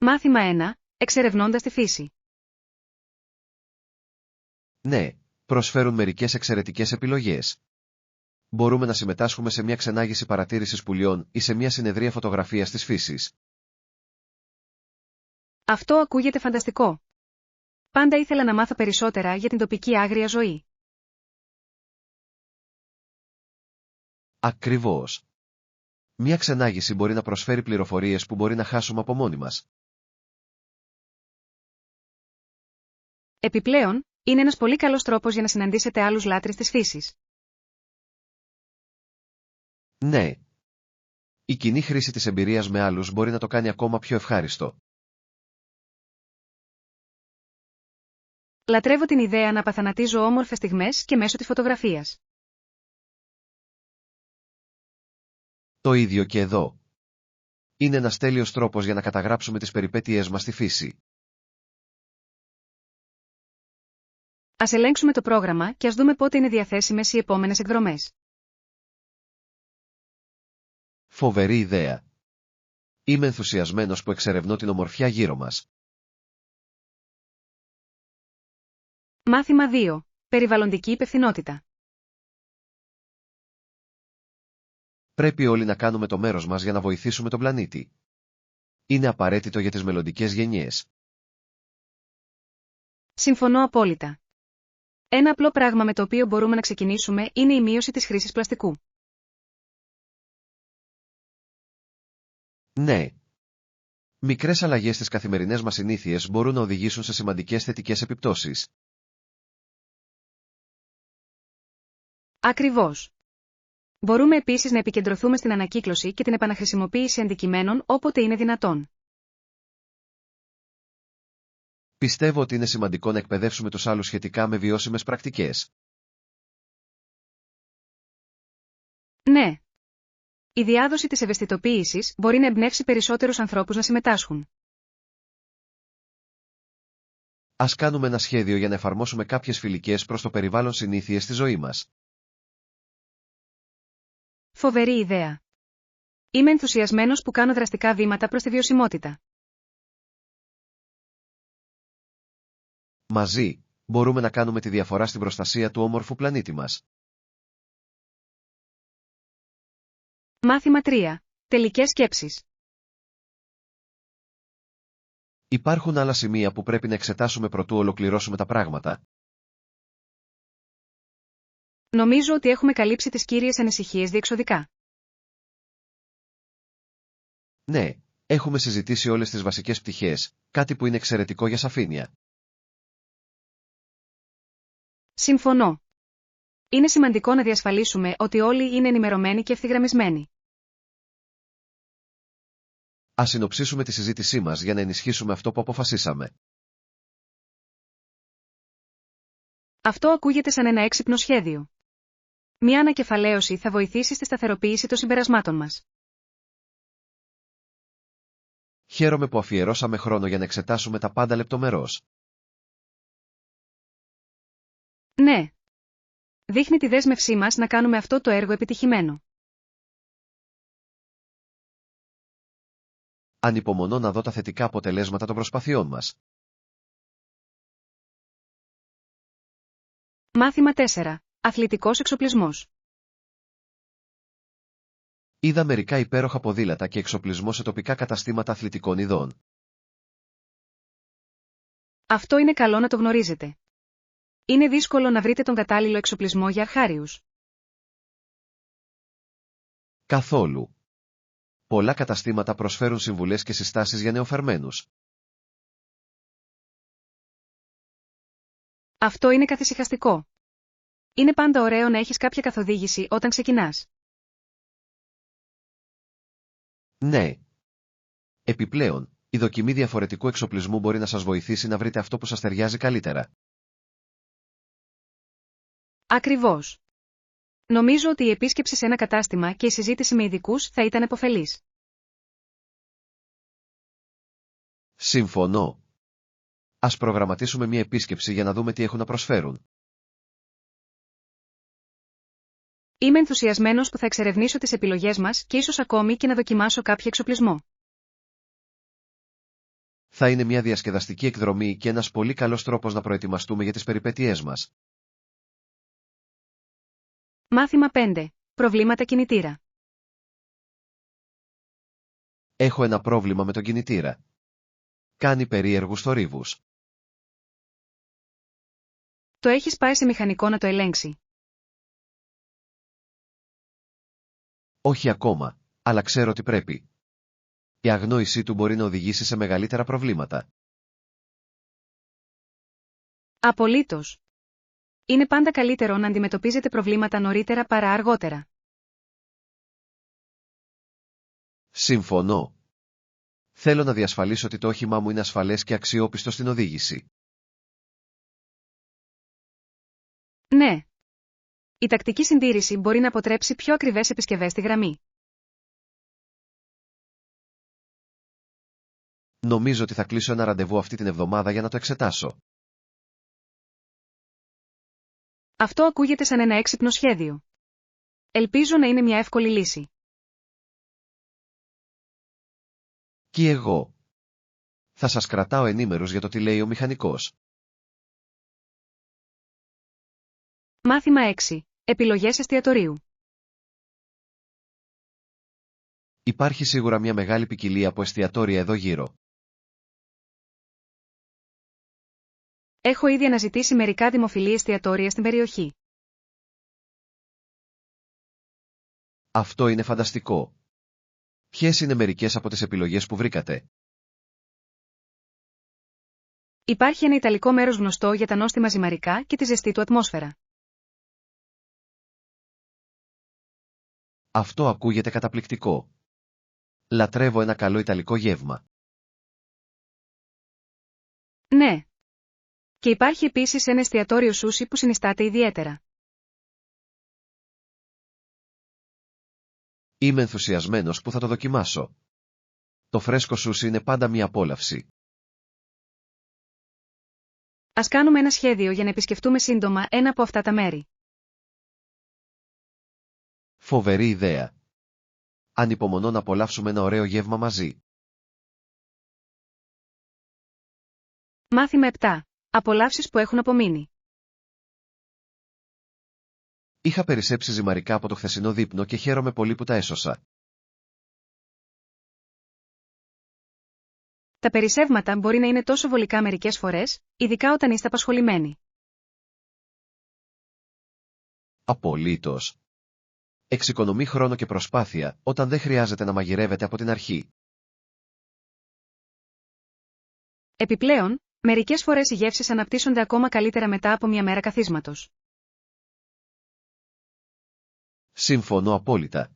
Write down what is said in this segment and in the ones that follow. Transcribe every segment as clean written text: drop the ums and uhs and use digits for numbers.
Μάθημα 1. Εξερευνώντας τη φύση. Ναι, προσφέρουν μερικές εξαιρετικές επιλογές. Μπορούμε να συμμετάσχουμε σε μια ξενάγηση παρατήρησης πουλιών ή σε μια συνεδρία φωτογραφίας της φύσης. Αυτό ακούγεται φανταστικό. Πάντα ήθελα να μάθω περισσότερα για την τοπική άγρια ζωή. Ακριβώς. Μια ξενάγηση μπορεί να προσφέρει πληροφορίες που μπορεί να χάσουμε από μόνοι μας. Επιπλέον, είναι ένας πολύ καλός τρόπος για να συναντήσετε άλλους λάτρεις της φύσης. Ναι. Η κοινή χρήση της εμπειρίας με άλλους μπορεί να το κάνει ακόμα πιο ευχάριστο. Λατρεύω την ιδέα να απαθανατίζω όμορφες στιγμές και μέσω της φωτογραφίας. Το ίδιο και εδώ. Είναι ένας τέλειος τρόπος για να καταγράψουμε τις περιπέτειές μας στη φύση. Ας ελέγξουμε το πρόγραμμα και ας δούμε πότε είναι διαθέσιμες οι επόμενες εκδρομές. Φοβερή ιδέα. Είμαι ενθουσιασμένος που εξερευνώ την ομορφιά γύρω μας. Μάθημα 2. Περιβαλλοντική υπευθυνότητα. Πρέπει όλοι να κάνουμε το μέρος μας για να βοηθήσουμε τον πλανήτη. Είναι απαραίτητο για τις μελλοντικές γενιές. Συμφωνώ απόλυτα. Ένα απλό πράγμα με το οποίο μπορούμε να ξεκινήσουμε είναι η μείωση της χρήσης πλαστικού. Ναι. Μικρές αλλαγές στις καθημερινές μας συνήθειες μπορούν να οδηγήσουν σε σημαντικές θετικές επιπτώσεις. Ακριβώς. Μπορούμε επίσης να επικεντρωθούμε στην ανακύκλωση και την επαναχρησιμοποίηση αντικειμένων όποτε είναι δυνατόν. Πιστεύω ότι είναι σημαντικό να εκπαιδεύσουμε τους άλλους σχετικά με βιώσιμες πρακτικές. Ναι. Η διάδοση της ευαισθητοποίησης μπορεί να εμπνεύσει περισσότερους ανθρώπους να συμμετάσχουν. Ας κάνουμε ένα σχέδιο για να εφαρμόσουμε κάποιες φιλικές προς το περιβάλλον συνήθειες στη ζωή μας. Φοβερή ιδέα. Είμαι ενθουσιασμένος που κάνω δραστικά βήματα προς τη βιωσιμότητα. Μαζί, μπορούμε να κάνουμε τη διαφορά στην προστασία του όμορφου πλανήτη μας. Μάθημα 3. Τελικές σκέψεις. Υπάρχουν άλλα σημεία που πρέπει να εξετάσουμε προτού ολοκληρώσουμε τα πράγματα. Νομίζω ότι έχουμε καλύψει τις κύριες ανησυχίες διεξοδικά. Ναι, έχουμε συζητήσει όλες τις βασικές πτυχές, κάτι που είναι εξαιρετικό για σαφήνεια. Συμφωνώ. Είναι σημαντικό να διασφαλίσουμε ότι όλοι είναι ενημερωμένοι και ευθυγραμμισμένοι. Ας συνοψίσουμε τη συζήτησή μας για να ενισχύσουμε αυτό που αποφασίσαμε. Αυτό ακούγεται σαν ένα έξυπνο σχέδιο. Μια ανακεφαλαίωση θα βοηθήσει στη σταθεροποίηση των συμπερασμάτων μας. Χαίρομαι που αφιερώσαμε χρόνο για να εξετάσουμε τα πάντα λεπτομερώς. Ναι. Δείχνει τη δέσμευσή μας να κάνουμε αυτό το έργο επιτυχημένο. Ανυπομονώ να δω τα θετικά αποτελέσματα των προσπαθειών μας. Μάθημα 4. Αθλητικός εξοπλισμός. Είδα μερικά υπέροχα ποδήλατα και εξοπλισμό σε τοπικά καταστήματα αθλητικών ειδών. Αυτό είναι καλό να το γνωρίζετε. Είναι δύσκολο να βρείτε τον κατάλληλο εξοπλισμό για αρχάριους. Καθόλου. Πολλά καταστήματα προσφέρουν συμβουλές και συστάσεις για νεοφερμένους. Αυτό είναι καθησυχαστικό. Είναι πάντα ωραίο να έχεις κάποια καθοδήγηση όταν ξεκινάς. Ναι. Επιπλέον, η δοκιμή διαφορετικού εξοπλισμού μπορεί να σας βοηθήσει να βρείτε αυτό που σας ταιριάζει καλύτερα. Ακριβώς. Νομίζω ότι η επίσκεψη σε ένα κατάστημα και η συζήτηση με ειδικούς θα ήταν επωφελής. Συμφωνώ. Ας προγραμματίσουμε μια επίσκεψη για να δούμε τι έχουν να προσφέρουν. Είμαι ενθουσιασμένος που θα εξερευνήσω τις επιλογές μας και ίσως ακόμη και να δοκιμάσω κάποιο εξοπλισμό. Θα είναι μια διασκεδαστική εκδρομή και ένας πολύ καλός τρόπος να προετοιμαστούμε για τις περιπέτειές μας. Μάθημα 5. Προβλήματα κινητήρα. Έχω ένα πρόβλημα με τον κινητήρα. Κάνει περίεργους θορύβους. Το έχεις πάει σε μηχανικό να το ελέγξει. Όχι ακόμα, αλλά ξέρω ότι πρέπει. Η αγνόησή του μπορεί να οδηγήσει σε μεγαλύτερα προβλήματα. Απολύτως. Είναι πάντα καλύτερο να αντιμετωπίζετε προβλήματα νωρίτερα παρά αργότερα. Συμφωνώ. Θέλω να διασφαλίσω ότι το όχημά μου είναι ασφαλές και αξιόπιστο στην οδήγηση. Ναι. Η τακτική συντήρηση μπορεί να αποτρέψει πιο ακριβές επισκευές στη γραμμή. Νομίζω ότι θα κλείσω ένα ραντεβού αυτή την εβδομάδα για να το εξετάσω. Αυτό ακούγεται σαν ένα έξυπνο σχέδιο. Ελπίζω να είναι μια εύκολη λύση. Και εγώ. Θα σας κρατάω ενήμερους για το τι λέει ο μηχανικός. Μάθημα 6. Επιλογές εστιατορίου. Υπάρχει σίγουρα μια μεγάλη ποικιλία από εστιατόρια εδώ γύρω. Έχω ήδη αναζητήσει μερικά δημοφιλή εστιατόρια στην περιοχή. Αυτό είναι φανταστικό. Ποιες είναι μερικές από τις επιλογές που βρήκατε? Υπάρχει ένα ιταλικό μέρος γνωστό για τα νόστιμα ζυμαρικά και τη ζεστή του ατμόσφαιρα. Αυτό ακούγεται καταπληκτικό. Λατρεύω ένα καλό ιταλικό γεύμα. Ναι. Και υπάρχει επίσης ένα εστιατόριο σούσι που συνιστάται ιδιαίτερα. Είμαι ενθουσιασμένος που θα το δοκιμάσω. Το φρέσκο σούσι είναι πάντα μια απόλαυση. Ας κάνουμε ένα σχέδιο για να επισκεφτούμε σύντομα ένα από αυτά τα μέρη. Φοβερή ιδέα. Ανυπομονώ να απολαύσουμε ένα ωραίο γεύμα μαζί. Μάθημα 7. Απολαύσεις που έχουν απομείνει. Είχα περισσέψει ζυμαρικά από το χθεσινό δείπνο και χαίρομαι πολύ που τα έσωσα. Τα περισσεύματα μπορεί να είναι τόσο βολικά μερικές φορές, ειδικά όταν είστε απασχολημένοι. Απολύτως. Εξοικονομεί χρόνο και προσπάθεια όταν δεν χρειάζεται να μαγειρεύετε από την αρχή. Επιπλέον, μερικές φορές οι γεύσεις αναπτύσσονται ακόμα καλύτερα μετά από μια μέρα καθίσματος. Συμφωνώ απόλυτα.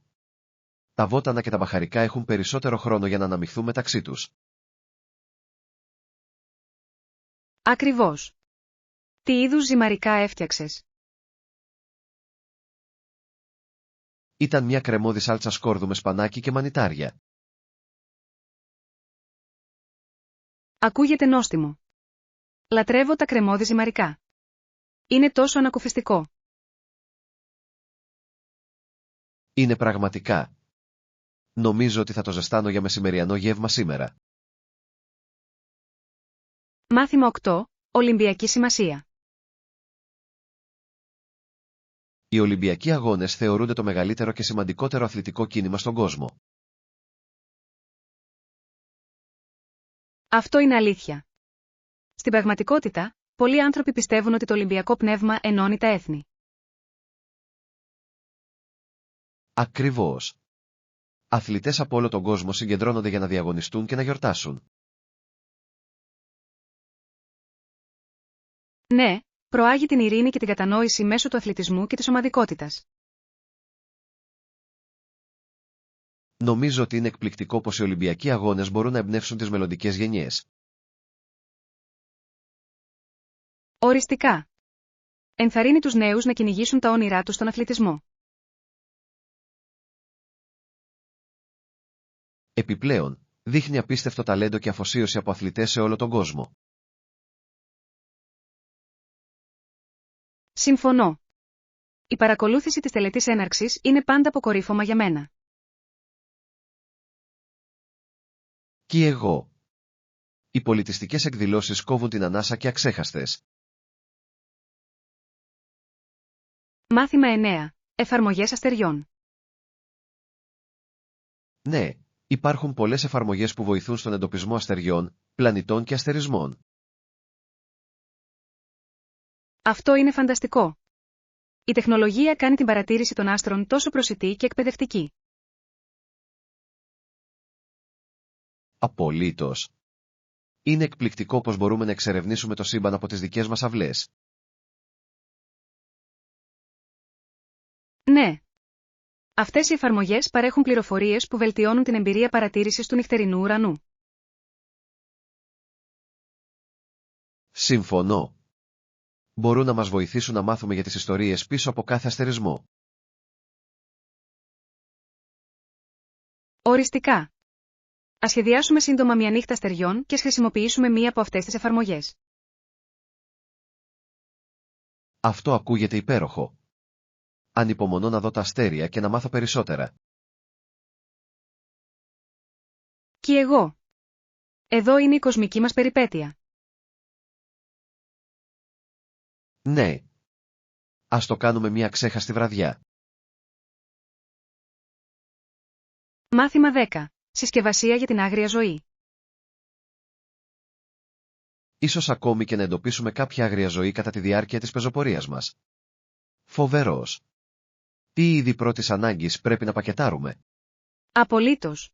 Τα βότανα και τα μπαχαρικά έχουν περισσότερο χρόνο για να αναμειχθούν μεταξύ τους. Ακριβώς. Τι είδους ζυμαρικά έφτιαξες? Ήταν μια κρεμώδη σάλτσα σκόρδου με σπανάκι και μανιτάρια. Ακούγεται νόστιμο. Λατρεύω τα κρεμώδη ζυμαρικά. Είναι τόσο ανακουφιστικό. Είναι πραγματικά. Νομίζω ότι θα το ζεστάνω για μεσημεριανό γεύμα σήμερα. Μάθημα 8. Ολυμπιακή σημασία. Οι Ολυμπιακοί Αγώνες θεωρούνται το μεγαλύτερο και σημαντικότερο αθλητικό κίνημα στον κόσμο. Αυτό είναι αλήθεια. Στην πραγματικότητα, πολλοί άνθρωποι πιστεύουν ότι το Ολυμπιακό πνεύμα ενώνει τα έθνη. Ακριβώς. Αθλητές από όλο τον κόσμο συγκεντρώνονται για να διαγωνιστούν και να γιορτάσουν. Ναι, προάγει την ειρήνη και την κατανόηση μέσω του αθλητισμού και της ομαδικότητας. Νομίζω ότι είναι εκπληκτικό πως οι Ολυμπιακοί Αγώνες μπορούν να εμπνεύσουν τις μελλοντικές γενιές. Οριστικά. Ενθαρρύνει τους νέους να κυνηγήσουν τα όνειρά τους στον αθλητισμό. Επιπλέον, δείχνει απίστευτο ταλέντο και αφοσίωση από αθλητές σε όλο τον κόσμο. Συμφωνώ. Η παρακολούθηση της τελετής έναρξης είναι πάντα αποκορύφωμα για μένα. Και εγώ. Οι πολιτιστικές εκδηλώσεις κόβουν την ανάσα και αξέχαστες. Μάθημα 9. Εφαρμογές αστεριών. Ναι, υπάρχουν πολλές εφαρμογές που βοηθούν στον εντοπισμό αστεριών, πλανητών και αστερισμών. Αυτό είναι φανταστικό. Η τεχνολογία κάνει την παρατήρηση των άστρων τόσο προσιτή και εκπαιδευτική. Απολύτως. Είναι εκπληκτικό πως μπορούμε να εξερευνήσουμε το σύμπαν από τις δικές μας αυλές. Ναι. Αυτές οι εφαρμογές παρέχουν πληροφορίες που βελτιώνουν την εμπειρία παρατήρησης του νυχτερινού ουρανού. Συμφωνώ. Μπορούν να μας βοηθήσουν να μάθουμε για τις ιστορίες πίσω από κάθε αστερισμό. Οριστικά. Ας σχεδιάσουμε σύντομα μια νύχτα αστεριών και ας χρησιμοποιήσουμε μία από αυτές τις εφαρμογές. Αυτό ακούγεται υπέροχο. Ανυπομονώ να δω τα αστέρια και να μάθω περισσότερα. Και εγώ. Εδώ είναι η κοσμική μας περιπέτεια. Ναι. Ας το κάνουμε μια ξέχαστη βραδιά. Μάθημα 10. Συσκευασία για την άγρια ζωή. Ίσως ακόμη και να εντοπίσουμε κάποια άγρια ζωή κατά τη διάρκεια της πεζοπορίας μας. Φοβερός. Τι είδη πρώτης ανάγκης πρέπει να πακετάρουμε? Απολύτως.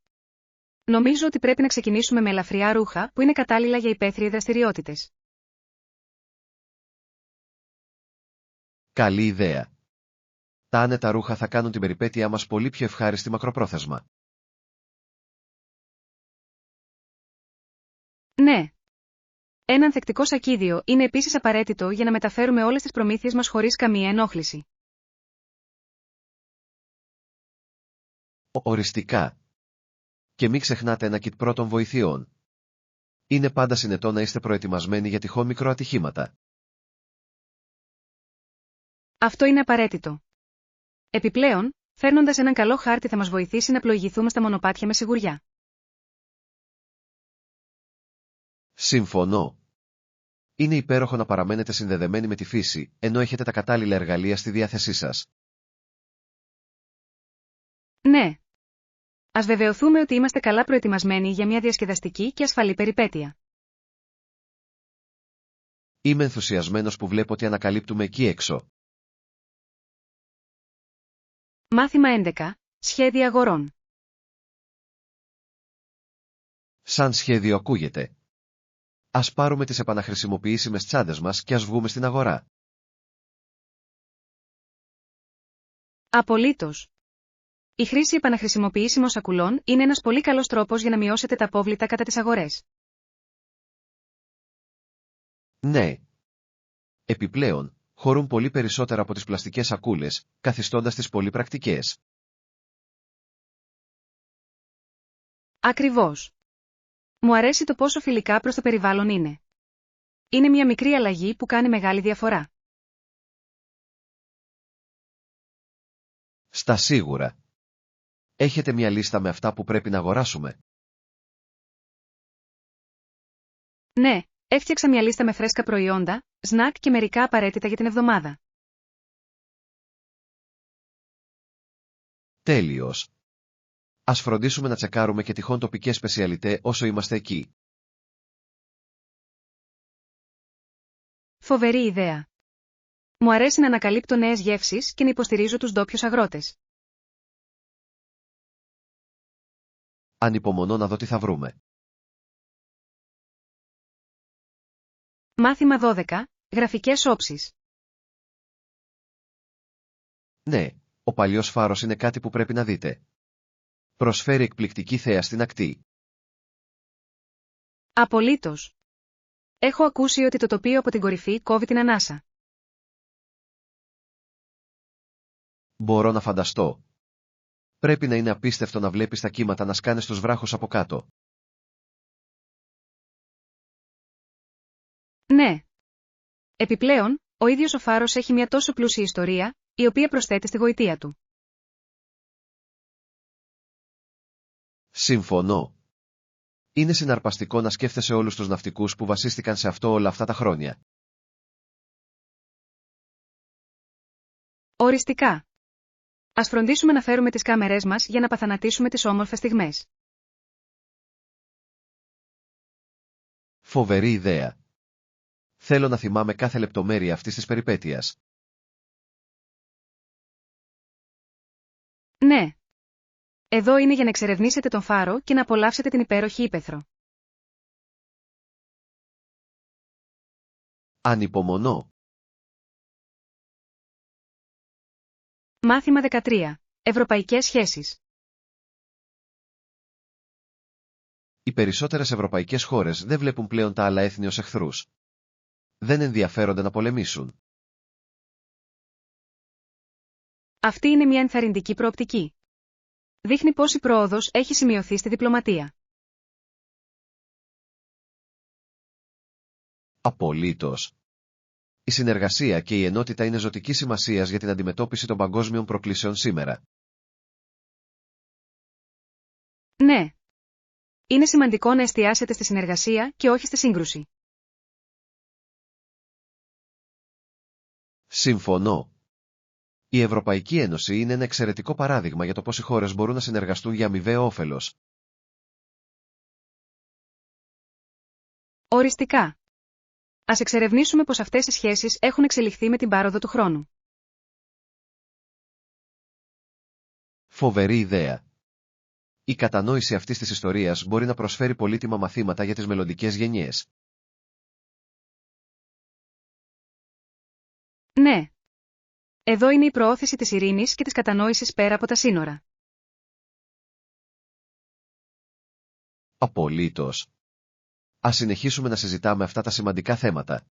Νομίζω ότι πρέπει να ξεκινήσουμε με ελαφριά ρούχα που είναι κατάλληλα για υπαίθριες δραστηριότητες. Καλή ιδέα. Τα άνετα ρούχα θα κάνουν την περιπέτειά μας πολύ πιο ευχάριστη μακροπρόθεσμα. Ναι. Ένα ανθεκτικό σακίδιο είναι επίσης απαραίτητο για να μεταφέρουμε όλες τις προμήθειες μας χωρίς καμία ενόχληση. Οριστικά. Και μην ξεχνάτε ένα kit πρώτων βοηθειών. Είναι πάντα συνετό να είστε προετοιμασμένοι για τυχόν μικροατυχήματα. Αυτό είναι απαραίτητο. Επιπλέον, φέρνοντας έναν καλό χάρτη θα μας βοηθήσει να πλοηγηθούμε στα μονοπάτια με σιγουριά. Συμφωνώ. Είναι υπέροχο να παραμένετε συνδεδεμένοι με τη φύση, ενώ έχετε τα κατάλληλα εργαλεία στη διάθεσή σας. Ναι. Ας βεβαιωθούμε ότι είμαστε καλά προετοιμασμένοι για μια διασκεδαστική και ασφαλή περιπέτεια. Είμαι ενθουσιασμένος που βλέπω ότι ανακαλύπτουμε εκεί έξω. Μάθημα 11. Σχέδια αγορών. Σαν σχέδιο ακούγεται. Ας πάρουμε τις επαναχρησιμοποιήσιμες τσάντες μας και ας βγούμε στην αγορά. Απολύτως. Η χρήση επαναχρησιμοποιήσιμων σακουλών είναι ένας πολύ καλός τρόπος για να μειώσετε τα απόβλητα κατά τις αγορές. Ναι. Επιπλέον, χωρούν πολύ περισσότερα από τις πλαστικές σακούλες, καθιστώντας τις πολύ πρακτικές. Ακριβώς. Μου αρέσει το πόσο φιλικά προς το περιβάλλον είναι. Είναι μια μικρή αλλαγή που κάνει μεγάλη διαφορά. Στα σίγουρα. Έχετε μια λίστα με αυτά που πρέπει να αγοράσουμε? Ναι, έφτιαξα μια λίστα με φρέσκα προϊόντα, σνακ και μερικά απαραίτητα για την εβδομάδα. Τέλειος. Ας φροντίσουμε να τσεκάρουμε και τυχόν τοπικές σπεσιαλιτέ όσο είμαστε εκεί. Φοβερή ιδέα. Μου αρέσει να ανακαλύπτω νέες γεύσεις και να υποστηρίζω τους ντόπιους αγρότες. Ανυπομονώ να δω τι θα βρούμε. Μάθημα 12. Γραφικές όψεις. Ναι, ο παλιός φάρος είναι κάτι που πρέπει να δείτε. Προσφέρει εκπληκτική θέα στην ακτή. Απολύτως. Έχω ακούσει ότι το τοπίο από την κορυφή κόβει την ανάσα. Μπορώ να φανταστώ. Πρέπει να είναι απίστευτο να βλέπεις τα κύματα να σκάνε στους βράχους από κάτω. Ναι. Επιπλέον, ο ίδιος ο φάρος έχει μια τόσο πλούσια ιστορία, η οποία προσθέτει στη γοητεία του. Συμφωνώ. Είναι συναρπαστικό να σκέφτεσαι όλους τους ναυτικούς που βασίστηκαν σε αυτό όλα αυτά τα χρόνια. Οριστικά. Ας φροντίσουμε να φέρουμε τις κάμερές μας για να παθανατήσουμε τις όμορφες στιγμές. Φοβερή ιδέα. Θέλω να θυμάμαι κάθε λεπτομέρεια αυτής της περιπέτειας. Ναι. Εδώ είναι για να εξερευνήσετε τον φάρο και να απολαύσετε την υπέροχη ύπαιθρο. Ανυπομονώ. Μάθημα 13. Ευρωπαϊκές σχέσεις. Οι περισσότερες ευρωπαϊκές χώρες δεν βλέπουν πλέον τα άλλα έθνη ως εχθρούς. Δεν ενδιαφέρονται να πολεμήσουν. Αυτή είναι μια ενθαρρυντική προοπτική. Δείχνει πόση πρόοδος έχει σημειωθεί στη διπλωματία. Απολύτως. Η συνεργασία και η ενότητα είναι ζωτικής σημασίας για την αντιμετώπιση των παγκόσμιων προκλήσεων σήμερα. Ναι. Είναι σημαντικό να εστιάσετε στη συνεργασία και όχι στη σύγκρουση. Συμφωνώ. Η Ευρωπαϊκή Ένωση είναι ένα εξαιρετικό παράδειγμα για το πώς οι χώρες μπορούν να συνεργαστούν για αμοιβαίο όφελος. Οριστικά. Ας εξερευνήσουμε πως αυτές οι σχέσεις έχουν εξελιχθεί με την πάροδο του χρόνου. Φοβερή ιδέα. Η κατανόηση αυτής της ιστορίας μπορεί να προσφέρει πολύτιμα μαθήματα για τις μελλοντικές γενιές. Ναι. Εδώ είναι η προώθηση της ειρήνης και της κατανόησης πέρα από τα σύνορα. Απολύτως. Ας συνεχίσουμε να συζητάμε αυτά τα σημαντικά θέματα.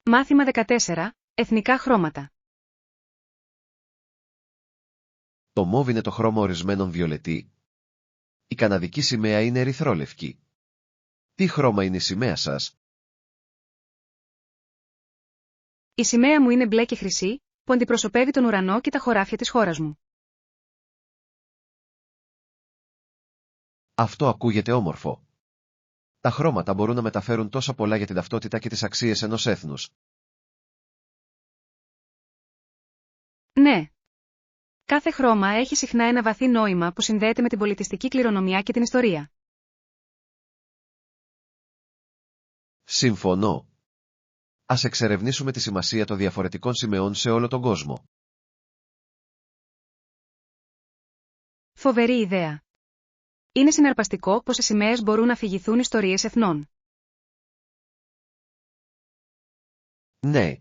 Μάθημα 14. Εθνικά χρώματα. Το μόβ είναι το χρώμα ορισμένων βιολετή. Η καναδική σημαία είναι ερυθρόλευκη. Τι χρώμα είναι η σημαία σας? Η σημαία μου είναι μπλε και χρυσή, που αντιπροσωπεύει τον ουρανό και τα χωράφια της χώρας μου. Αυτό ακούγεται όμορφο. Τα χρώματα μπορούν να μεταφέρουν τόσα πολλά για την ταυτότητα και τις αξίες ενός έθνους. Ναι. Κάθε χρώμα έχει συχνά ένα βαθύ νόημα που συνδέεται με την πολιτιστική κληρονομιά και την ιστορία. Συμφωνώ. Ας εξερευνήσουμε τη σημασία των διαφορετικών σημαίων σε όλο τον κόσμο. Φοβερή ιδέα. Είναι συναρπαστικό πως οι σημαίες μπορούν να αφηγηθούν ιστορίες εθνών. Ναι.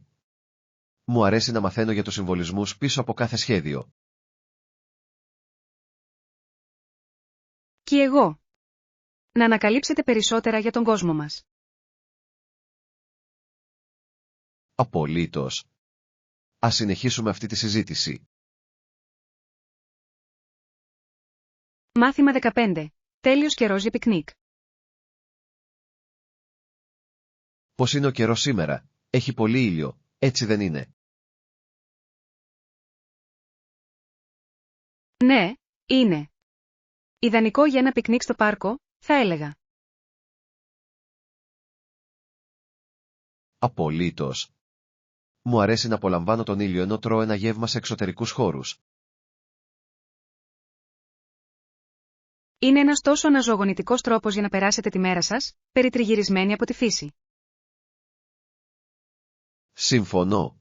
Μου αρέσει να μαθαίνω για τους συμβολισμούς πίσω από κάθε σχέδιο. Και εγώ. Να ανακαλύψετε περισσότερα για τον κόσμο μας. Απολύτως. Ας συνεχίσουμε αυτή τη συζήτηση. Μάθημα 15. Τέλειος καιρός για πικνίκ. Πώς είναι ο καιρός σήμερα? Έχει πολύ ήλιο, έτσι δεν είναι? Ναι, είναι. Ιδανικό για ένα πικνίκ στο πάρκο, θα έλεγα. Απολύτως. Μου αρέσει να απολαμβάνω τον ήλιο ενώ τρώω ένα γεύμα σε εξωτερικούς χώρους. Είναι ένας τόσο αναζωογονητικός τρόπος για να περάσετε τη μέρα σας, περιτριγυρισμένοι από τη φύση. Συμφωνώ.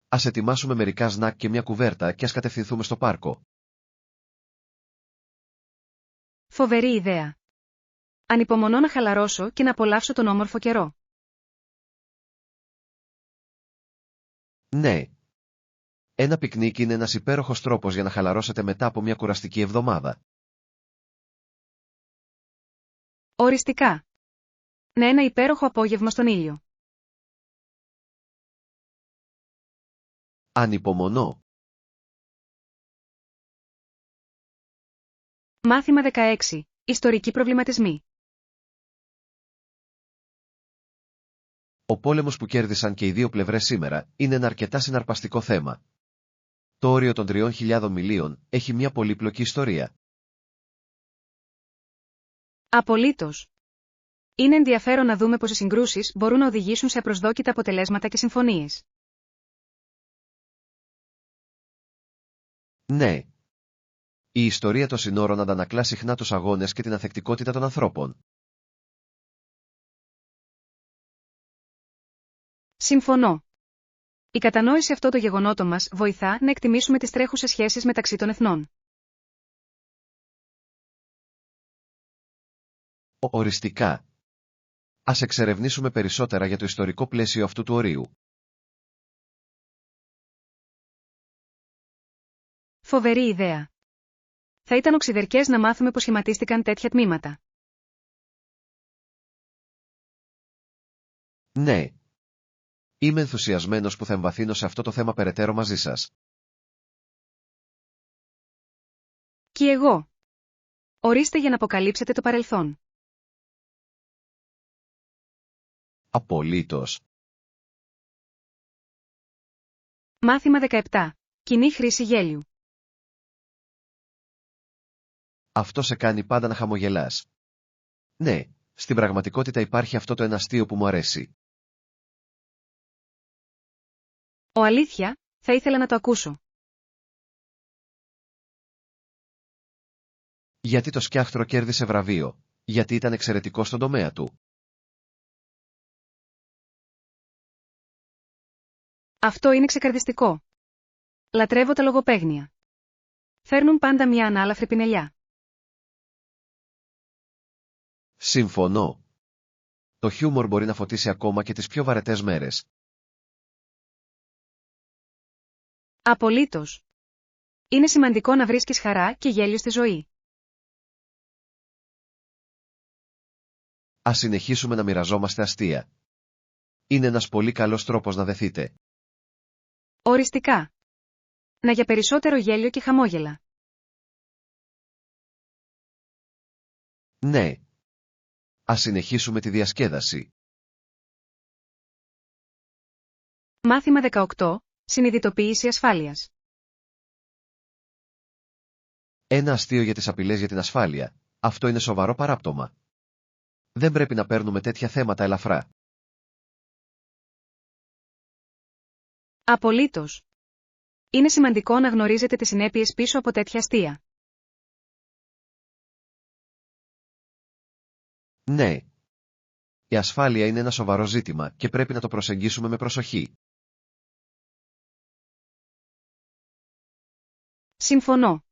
Ας ετοιμάσουμε μερικά σνακ και μια κουβέρτα και ας κατευθυνθούμε στο πάρκο. Φοβερή ιδέα. Ανυπομονώ να χαλαρώσω και να απολαύσω τον όμορφο καιρό. Ναι. Ένα πικνίκ είναι ένας υπέροχος τρόπος για να χαλαρώσετε μετά από μια κουραστική εβδομάδα. Οριστικά. Ναι, ένα υπέροχο απόγευμα στον ήλιο. Ανυπομονώ. Μάθημα 16. Ιστορικοί προβληματισμοί. Ο πόλεμος που κέρδισαν και οι δύο πλευρές σήμερα είναι ένα αρκετά συναρπαστικό θέμα. Το όριο των 3.000 μιλίων έχει μια πολύπλοκη ιστορία. Απολύτως. Είναι ενδιαφέρον να δούμε πως οι συγκρούσεις μπορούν να οδηγήσουν σε απροσδόκητα αποτελέσματα και συμφωνίες. Ναι. Η ιστορία των συνόρων αντανακλά συχνά τους αγώνες και την ανθεκτικότητα των ανθρώπων. Συμφωνώ. Η κατανόηση αυτών των γεγονότων μας βοηθά να εκτιμήσουμε τις τρέχουσες σχέσεις μεταξύ των εθνών. Οριστικά. Ας εξερευνήσουμε περισσότερα για το ιστορικό πλαίσιο αυτού του ορίου. Φοβερή ιδέα. Θα ήταν οξυδερκές να μάθουμε πως σχηματίστηκαν τέτοια τμήματα. Ναι. Είμαι ενθουσιασμένος που θα εμβαθύνω σε αυτό το θέμα περαιτέρω μαζί σας. Κι εγώ. Ορίστε για να αποκαλύψετε το παρελθόν. Απολύτως. Μάθημα 17. Κοινή χρήση γέλιου. Αυτό σε κάνει πάντα να χαμογελάς. Ναι, στην πραγματικότητα υπάρχει αυτό το ένα αστείο που μου αρέσει. Αλήθεια, θα ήθελα να το ακούσω. Γιατί το σκιάχτρο κέρδισε βραβείο? Γιατί ήταν εξαιρετικό στον τομέα του. Αυτό είναι ξεκαρδιστικό. Λατρεύω τα λογοπαίγνια. Φέρνουν πάντα μια ανάλαφρη πινελιά. Συμφωνώ. Το χιούμορ μπορεί να φωτίσει ακόμα και τις πιο βαρετές μέρες. Απολύτως. Είναι σημαντικό να βρίσκεις χαρά και γέλιο στη ζωή. Ας συνεχίσουμε να μοιραζόμαστε αστεία. Είναι ένας πολύ καλός τρόπος να δεθείτε. Οριστικά. Να για περισσότερο γέλιο και χαμόγελα. Ναι. Ας συνεχίσουμε τη διασκέδαση. Μάθημα 18. Συνειδητοποίηση ασφάλειας. Ένα αστείο για τις απειλές για την ασφάλεια. Αυτό είναι σοβαρό παράπτωμα. Δεν πρέπει να παίρνουμε τέτοια θέματα ελαφρά. Απολύτως. Είναι σημαντικό να γνωρίζετε τις συνέπειες πίσω από τέτοια αστεία. Ναι. Η ασφάλεια είναι ένα σοβαρό ζήτημα και πρέπει να το προσεγγίσουμε με προσοχή. Συμφωνώ.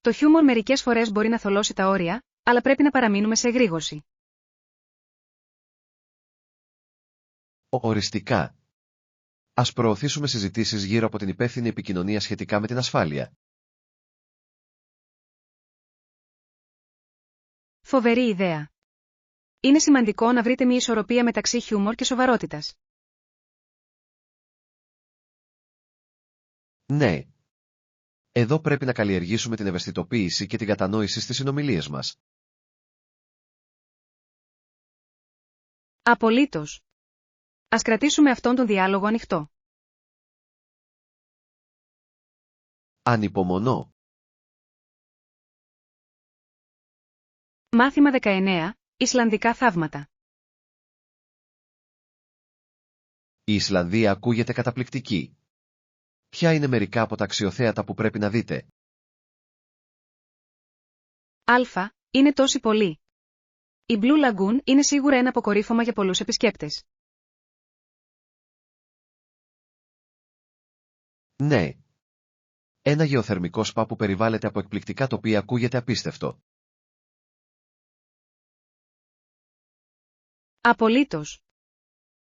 Το χιούμορ μερικές φορές μπορεί να θολώσει τα όρια, αλλά πρέπει να παραμείνουμε σε εγρήγορση. Οριστικά. Ας προωθήσουμε συζητήσεις γύρω από την υπεύθυνη επικοινωνία σχετικά με την ασφάλεια. Φοβερή ιδέα. Είναι σημαντικό να βρείτε μια ισορροπία μεταξύ χιούμορ και σοβαρότητας. Ναι. Εδώ πρέπει να καλλιεργήσουμε την ευαισθητοποίηση και την κατανόηση στις συνομιλίες μας. Απολύτως. Ας κρατήσουμε αυτόν τον διάλογο ανοιχτό. Ανυπομονώ. Μάθημα 19. Ισλανδικά θαύματα. Η Ισλανδία ακούγεται καταπληκτική. Ποια είναι μερικά από τα αξιοθέατα που πρέπει να δείτε? Είναι τόσοι πολλοί. Η Blue Lagoon είναι σίγουρα ένα αποκορύφωμα για πολλούς επισκέπτες. Ναι. Ένα γεωθερμικό σπα που περιβάλλεται από εκπληκτικά τοπία ακούγεται απίστευτο. Απολύτως.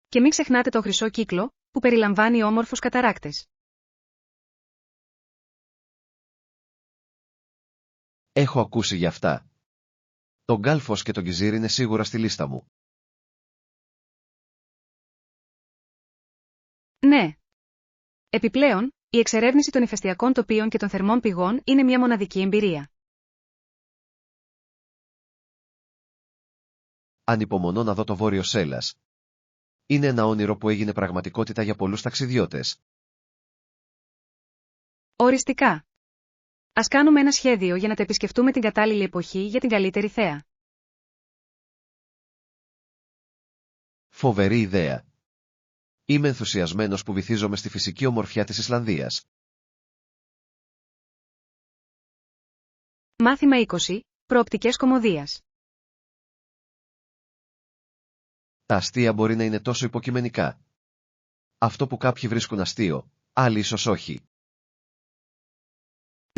Και μην ξεχνάτε το χρυσό κύκλο, που περιλαμβάνει όμορφους καταράκτες. Έχω ακούσει για αυτά. Το Γκάλφος και το Γκιζίρ είναι σίγουρα στη λίστα μου. Ναι. Επιπλέον, η εξερεύνηση των ηφαιστειακών τοπίων και των θερμών πηγών είναι μια μοναδική εμπειρία. Ανυπομονώ να δω το Βόρειο Σέλλας. Είναι ένα όνειρο που έγινε πραγματικότητα για πολλούς ταξιδιώτες. Οριστικά. Ας κάνουμε ένα σχέδιο για να τα επισκεφτούμε την κατάλληλη εποχή για την καλύτερη θέα. Φοβερή ιδέα. Είμαι ενθουσιασμένος που βυθίζομαι στη φυσική ομορφιά της Ισλανδίας. Μάθημα 20. Προοπτικές κωμωδίας. Τα αστεία μπορεί να είναι τόσο υποκειμενικά. Αυτό που κάποιοι βρίσκουν αστείο, άλλοι ίσως όχι.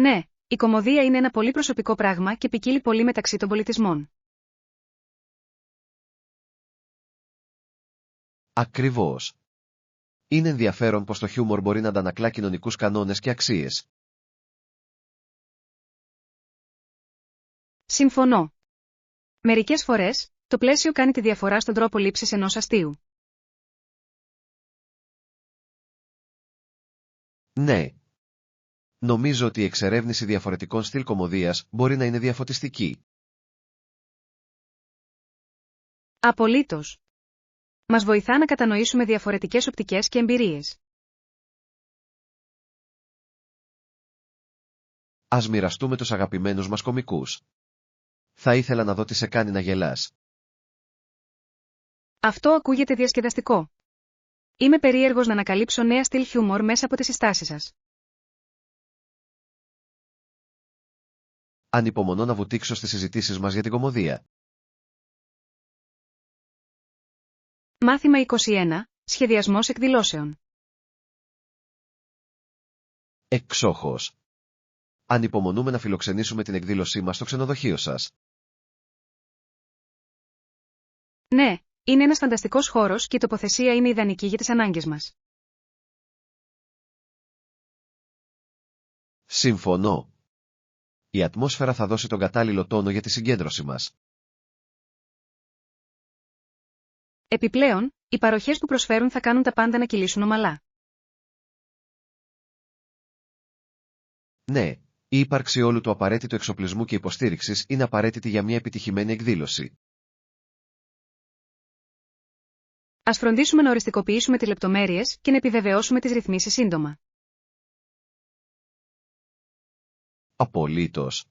Ναι, η κωμωδία είναι ένα πολύ προσωπικό πράγμα και ποικίλει πολύ μεταξύ των πολιτισμών. Ακριβώς. Είναι ενδιαφέρον πως το χιούμορ μπορεί να αντανακλά κοινωνικούς κανόνες και αξίες. Συμφωνώ. Μερικές φορές, το πλαίσιο κάνει τη διαφορά στον τρόπο λήψης ενός αστείου. Ναι. Νομίζω ότι η εξερεύνηση διαφορετικών στυλ κωμωδίας μπορεί να είναι διαφωτιστική. Απολύτως. Μας βοηθά να κατανοήσουμε διαφορετικές οπτικές και εμπειρίες. Ας μοιραστούμε τους αγαπημένους μας κωμικούς. Θα ήθελα να δω τι σε κάνει να γελάς. Αυτό ακούγεται διασκεδαστικό. Είμαι περίεργος να ανακαλύψω νέα στυλ χιούμορ μέσα από τις συστάσεις σας. Ανυπομονώ να βουτήξω στις συζητήσεις μας για την κωμωδία. Μάθημα 21. Σχεδιασμός εκδηλώσεων. Εξόχως. Ανυπομονούμε να φιλοξενήσουμε την εκδήλωσή μας στο ξενοδοχείο σας. Ναι, είναι ένας φανταστικός χώρος και η τοποθεσία είναι ιδανική για τις ανάγκες μας. Συμφωνώ. Η ατμόσφαιρα θα δώσει τον κατάλληλο τόνο για τη συγκέντρωση μας. Επιπλέον, οι παροχές που προσφέρουν θα κάνουν τα πάντα να κυλήσουν ομαλά. Ναι, η ύπαρξη όλου του απαραίτητου εξοπλισμού και υποστήριξης είναι απαραίτητη για μια επιτυχημένη εκδήλωση. Ας φροντίσουμε να οριστικοποιήσουμε τις λεπτομέρειες και να επιβεβαιώσουμε τις ρυθμίσεις σύντομα. Απολύτως.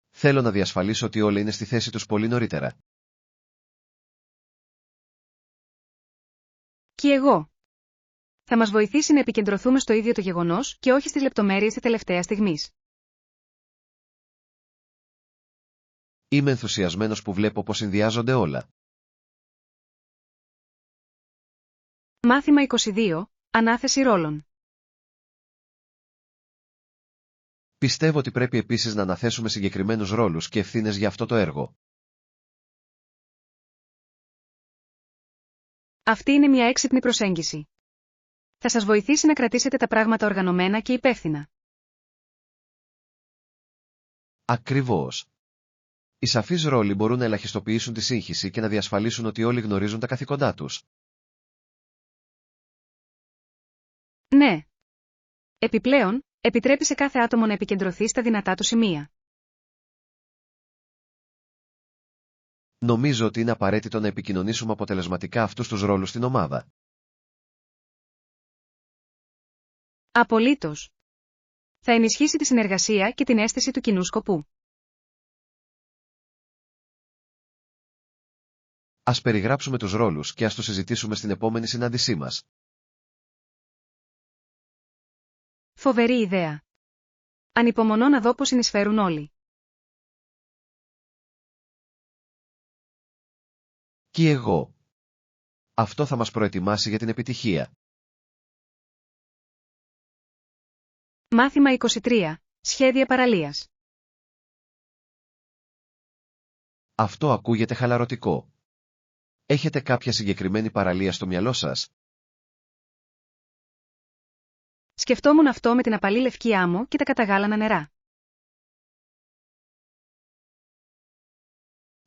Θέλω να διασφαλίσω ότι όλα είναι στη θέση τους πολύ νωρίτερα. Και εγώ. Θα μας βοηθήσει να επικεντρωθούμε στο ίδιο το γεγονός και όχι στις λεπτομέρειες της τελευταίας στιγμής. Είμαι ενθουσιασμένος που βλέπω πως συνδυάζονται όλα. Μάθημα 22. Ανάθεση ρόλων. Πιστεύω ότι πρέπει επίσης να αναθέσουμε συγκεκριμένους ρόλους και ευθύνες για αυτό το έργο. Αυτή είναι μια έξυπνη προσέγγιση. Θα σας βοηθήσει να κρατήσετε τα πράγματα οργανωμένα και υπεύθυνα. Ακριβώς. Οι σαφείς ρόλοι μπορούν να ελαχιστοποιήσουν τη σύγχυση και να διασφαλίσουν ότι όλοι γνωρίζουν τα καθήκοντά τους. Ναι. Επιπλέον, επιτρέπει σε κάθε άτομο να επικεντρωθεί στα δυνατά του σημεία. Νομίζω ότι είναι απαραίτητο να επικοινωνήσουμε αποτελεσματικά αυτούς τους ρόλους στην ομάδα. Απολύτως. Θα ενισχύσει τη συνεργασία και την αίσθηση του κοινού σκοπού. Ας περιγράψουμε τους ρόλους και ας τους συζητήσουμε στην επόμενη συνάντησή μας. Φοβερή ιδέα. Ανυπομονώ να δω πώς συνεισφέρουν όλοι. Και εγώ. Αυτό θα μας προετοιμάσει για την επιτυχία. Μάθημα 23. Σχέδια παραλίας. Αυτό ακούγεται χαλαρωτικό. Έχετε κάποια συγκεκριμένη παραλία στο μυαλό σας? Σκεφτόμουν αυτό με την απαλή λευκή άμμο και τα καταγάλανα νερά.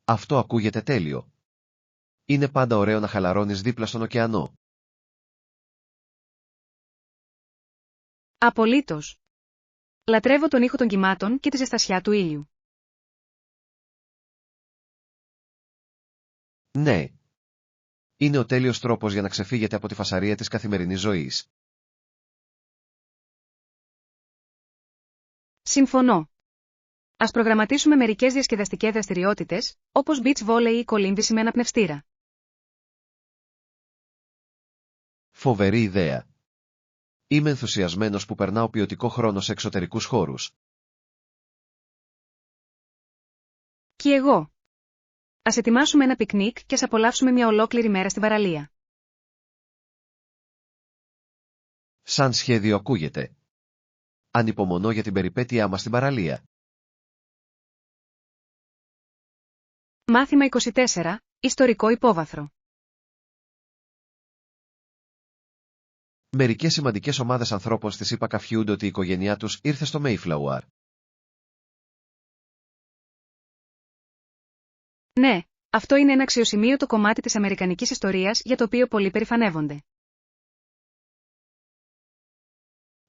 Αυτό ακούγεται τέλειο. Είναι πάντα ωραίο να χαλαρώνεις δίπλα στον ωκεανό. Απολύτως. Λατρεύω τον ήχο των κυμάτων και τη ζεστασιά του ήλιου. Ναι. Είναι ο τέλειος τρόπος για να ξεφύγετε από τη φασαρία της καθημερινής ζωής. Συμφωνώ. Ας προγραμματίσουμε μερικές διασκεδαστικές δραστηριότητες, όπως beach volley ή κολύμβηση με αναπνευστήρα. Φοβερή ιδέα. Είμαι ενθουσιασμένος που περνάω ποιοτικό χρόνο σε εξωτερικούς χώρους. Κι εγώ. Ας ετοιμάσουμε ένα πικνίκ και ας απολαύσουμε μια ολόκληρη μέρα στην παραλία. Σαν σχέδιο ακούγεται. Ανυπομονώ για την περιπέτειά μας στην παραλία. Μάθημα 24. Ιστορικό υπόβαθρο. Μερικές σημαντικές ομάδες ανθρώπων στις ΗΠΑ καφιούνται ότι η οικογένειά τους ήρθε στο Mayflower. Ναι, αυτό είναι ένα αξιοσημείωτο κομμάτι της αμερικανικής ιστορίας για το οποίο πολλοί περηφανεύονται.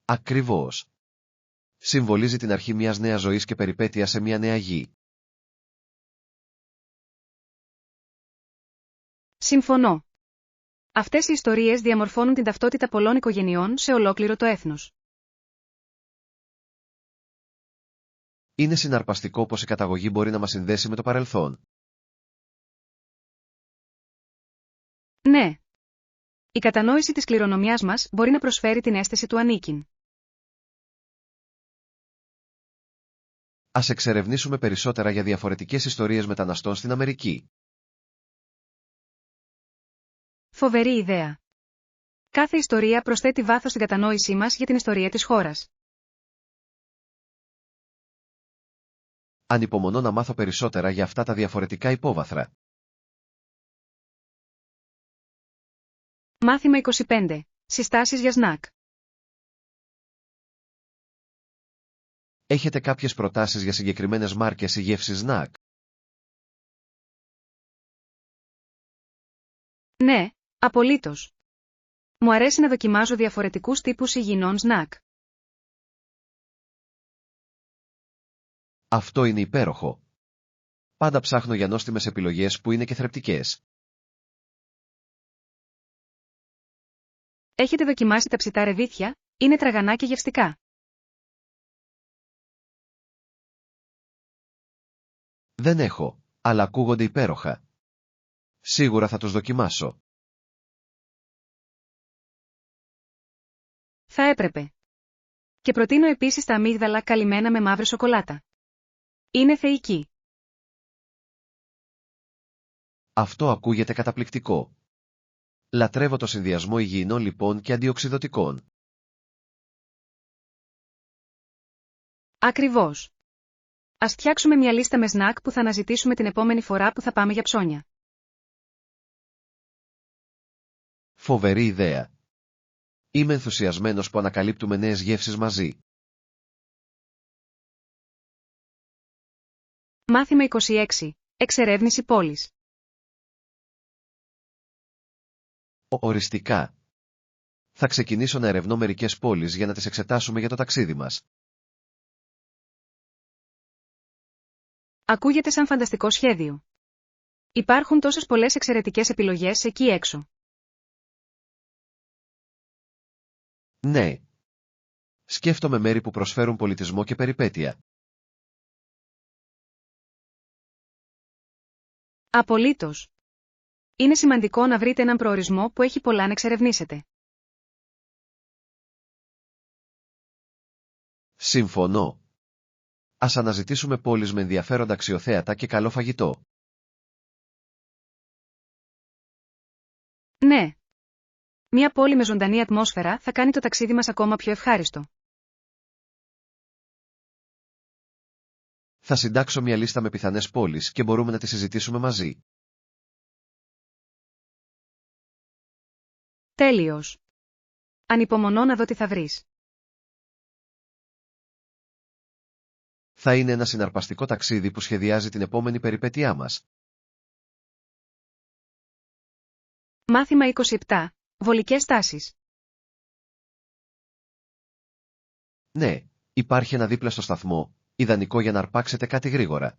Ακριβώς. Συμβολίζει την αρχή μιας νέας ζωής και περιπέτεια σε μια νέα γη. Συμφωνώ. Αυτές οι ιστορίες διαμορφώνουν την ταυτότητα πολλών οικογενειών σε ολόκληρο το έθνος. Είναι συναρπαστικό πως η καταγωγή μπορεί να μας συνδέσει με το παρελθόν. Ναι. Η κατανόηση της κληρονομιάς μας μπορεί να προσφέρει την αίσθηση του ανήκειν. Ας εξερευνήσουμε περισσότερα για διαφορετικές ιστορίες μεταναστών στην Αμερική. Φοβερή ιδέα. Κάθε ιστορία προσθέτει βάθος στην κατανόησή μας για την ιστορία της χώρας. Ανυπομονώ να μάθω περισσότερα για αυτά τα διαφορετικά υπόβαθρα. Μάθημα 25. Συστάσεις για σνακ. Έχετε κάποιες προτάσεις για συγκεκριμένες μάρκες ή γεύσεις σνακ? Ναι, απολύτως. Μου αρέσει να δοκιμάζω διαφορετικούς τύπους υγιεινών σνακ. Αυτό είναι υπέροχο. Πάντα ψάχνω για νόστιμες επιλογές που είναι και θρεπτικές. Έχετε δοκιμάσει τα ψητά ρεβίθια? Είναι τραγανά και γευστικά. Δεν έχω, αλλά ακούγονται υπέροχα. Σίγουρα θα τους δοκιμάσω. Θα έπρεπε. Και προτείνω επίσης τα αμύγδαλα καλυμμένα με μαύρη σοκολάτα. Είναι θεϊκή. Αυτό ακούγεται καταπληκτικό. Λατρεύω το συνδυασμό υγιεινών λιπών και αντιοξυδοτικών. Ακριβώς. Ας φτιάξουμε μια λίστα με σνακ που θα αναζητήσουμε την επόμενη φορά που θα πάμε για ψώνια. Φοβερή ιδέα. Είμαι ενθουσιασμένος που ανακαλύπτουμε νέες γεύσεις μαζί. Μάθημα 26. Εξερεύνηση πόλης. Οριστικά. Θα ξεκινήσω να ερευνώ μερικές πόλεις για να τις εξετάσουμε για το ταξίδι μας. Ακούγεται σαν φανταστικό σχέδιο. Υπάρχουν τόσες πολλές εξαιρετικές επιλογές εκεί έξω. Ναι. Σκέφτομαι μέρη που προσφέρουν πολιτισμό και περιπέτεια. Απολύτως. Είναι σημαντικό να βρείτε έναν προορισμό που έχει πολλά να εξερευνήσετε. Συμφωνώ. Ας αναζητήσουμε πόλεις με ενδιαφέροντα αξιοθέατα και καλό φαγητό. Ναι. Μια πόλη με ζωντανή ατμόσφαιρα θα κάνει το ταξίδι μας ακόμα πιο ευχάριστο. Θα συντάξω μια λίστα με πιθανές πόλεις και μπορούμε να τις συζητήσουμε μαζί. Τέλειος. Ανυπομονώ να δω τι θα βρεις. Θα είναι ένα συναρπαστικό ταξίδι που σχεδιάζει την επόμενη περιπέτειά μας. Μάθημα 27. Βολικές τάσεις. Ναι, υπάρχει ένα δίπλα στο σταθμό, ιδανικό για να αρπάξετε κάτι γρήγορα.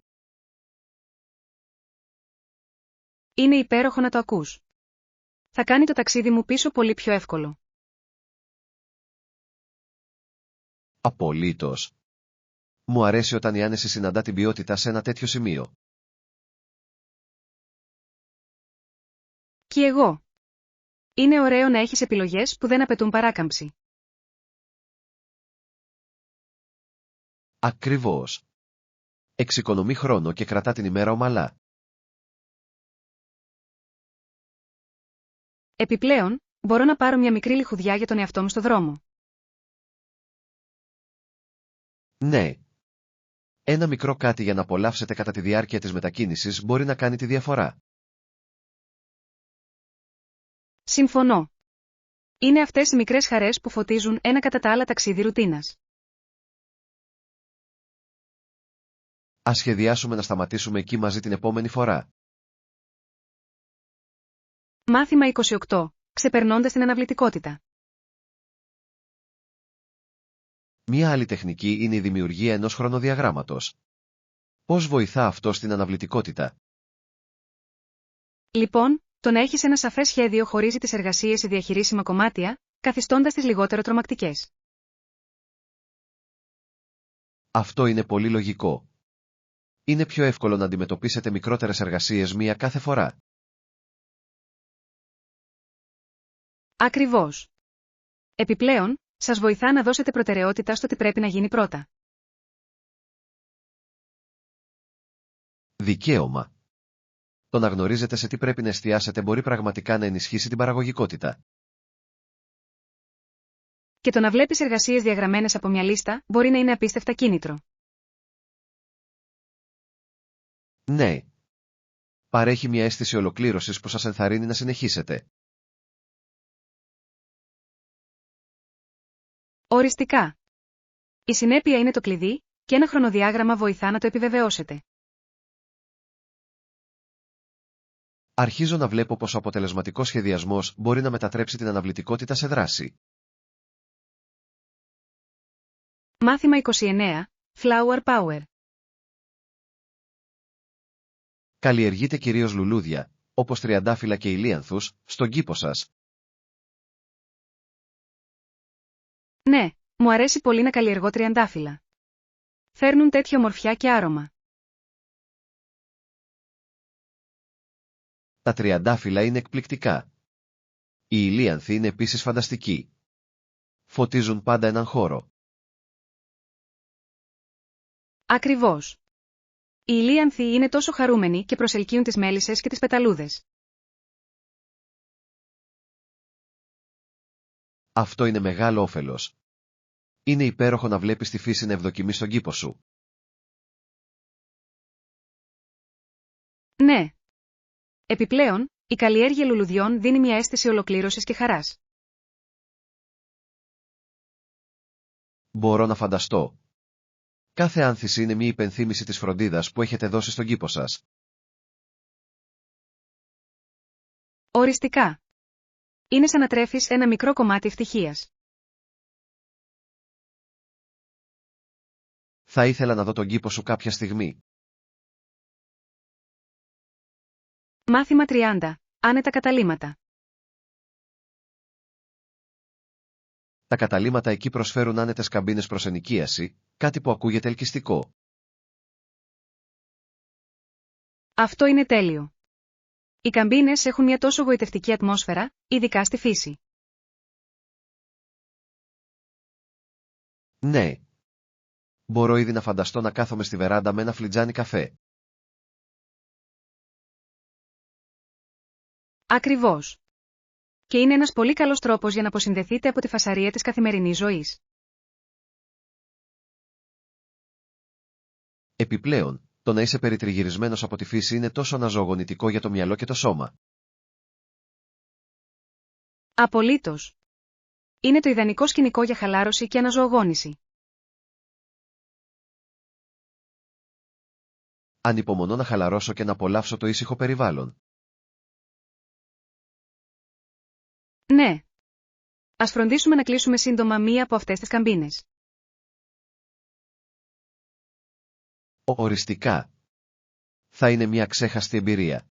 Είναι υπέροχο να το ακούς. Θα κάνει το ταξίδι μου πίσω πολύ πιο εύκολο. Απολύτως. Μου αρέσει όταν η άνεση συναντά την ποιότητα σε ένα τέτοιο σημείο. Κι εγώ. Είναι ωραίο να έχεις επιλογές που δεν απαιτούν παράκαμψη. Ακριβώς. Εξοικονομεί χρόνο και κρατά την ημέρα ομαλά. Επιπλέον, μπορώ να πάρω μια μικρή λιχουδιά για τον εαυτό μου στο δρόμο. Ναι. Ένα μικρό κάτι για να απολαύσετε κατά τη διάρκεια της μετακίνησης μπορεί να κάνει τη διαφορά. Συμφωνώ. Είναι αυτές οι μικρές χαρές που φωτίζουν ένα κατά τα άλλα ταξίδι ρουτίνας. Ας σχεδιάσουμε να σταματήσουμε εκεί μαζί την επόμενη φορά. Μάθημα 28. Ξεπερνώντας την αναβλητικότητα. Μία άλλη τεχνική είναι η δημιουργία ενός χρονοδιαγράμματος. Πώς βοηθά αυτό στην αναβλητικότητα? Λοιπόν, το να έχεις ένα σαφές σχέδιο χωρίζει τις εργασίες σε διαχειρίσιμα κομμάτια, καθιστώντας τις λιγότερο τρομακτικές. Αυτό είναι πολύ λογικό. Είναι πιο εύκολο να αντιμετωπίσετε μικρότερες εργασίες μία κάθε φορά. Ακριβώς. Επιπλέον, σας βοηθά να δώσετε προτεραιότητα στο τι πρέπει να γίνει πρώτα. Δικαίωμα. Το να γνωρίζετε σε τι πρέπει να εστιάσετε μπορεί πραγματικά να ενισχύσει την παραγωγικότητα. Και το να βλέπεις εργασίες διαγραμμένες από μια λίστα μπορεί να είναι απίστευτα κίνητρο. Ναι. Παρέχει μια αίσθηση ολοκλήρωσης που σας ενθαρρύνει να συνεχίσετε. Οριστικά. Η συνέπεια είναι το κλειδί, και ένα χρονοδιάγραμμα βοηθά να το επιβεβαιώσετε. Αρχίζω να βλέπω πως ο αποτελεσματικός σχεδιασμός μπορεί να μετατρέψει την αναβλητικότητα σε δράση. Μάθημα 29. Flower Power. Καλλιεργείτε κυρίως λουλούδια, όπως τριαντάφυλλα και ηλίανθους, στον κήπο σας. Ναι, μου αρέσει πολύ να καλλιεργώ τριαντάφυλλα. Φέρνουν τέτοια ομορφιά και άρωμα. Τα τριαντάφυλλα είναι εκπληκτικά. Οι ηλίανθοι είναι επίσης φανταστικοί. Φωτίζουν πάντα έναν χώρο. Ακριβώς. Οι ηλίανθοι είναι τόσο χαρούμενοι και προσελκύουν τις μέλισσες και τις πεταλούδες. Αυτό είναι μεγάλο όφελος. Είναι υπέροχο να βλέπεις τη φύση να ευδοκιμεί στον κήπο σου. Ναι. Επιπλέον, η καλλιέργεια λουλουδιών δίνει μια αίσθηση ολοκλήρωσης και χαράς. Μπορώ να φανταστώ. Κάθε άνθηση είναι μια υπενθύμηση της φροντίδας που έχετε δώσει στον κήπο σας. Οριστικά. Είναι σαν να τρέφεις ένα μικρό κομμάτι ευτυχίας. Θα ήθελα να δω τον κήπο σου κάποια στιγμή. Μάθημα 30. Άνετα καταλύματα. Τα καταλύματα εκεί προσφέρουν άνετες καμπίνες προς ενοικίαση, κάτι που ακούγεται ελκυστικό. Αυτό είναι τέλειο. Οι καμπίνες έχουν μια τόσο γοητευτική ατμόσφαιρα, ειδικά στη φύση. Ναι. Μπορώ ήδη να φανταστώ να κάθομαι στη βεράντα με ένα φλιτζάνι καφέ. Ακριβώς. Και είναι ένας πολύ καλός τρόπος για να αποσυνδεθείτε από τη φασαρία της καθημερινής ζωής. Επιπλέον, το να είσαι περιτριγυρισμένος από τη φύση είναι τόσο αναζωογονητικό για το μυαλό και το σώμα. Απολύτως. Είναι το ιδανικό σκηνικό για χαλάρωση και αναζωογόνηση. Ανυπομονώ να χαλαρώσω και να απολαύσω το ήσυχο περιβάλλον. Ναι. Ας φροντίσουμε να κλείσουμε σύντομα μία από αυτές τις καμπίνες. Οριστικά. Θα είναι μια ξέχαστη εμπειρία.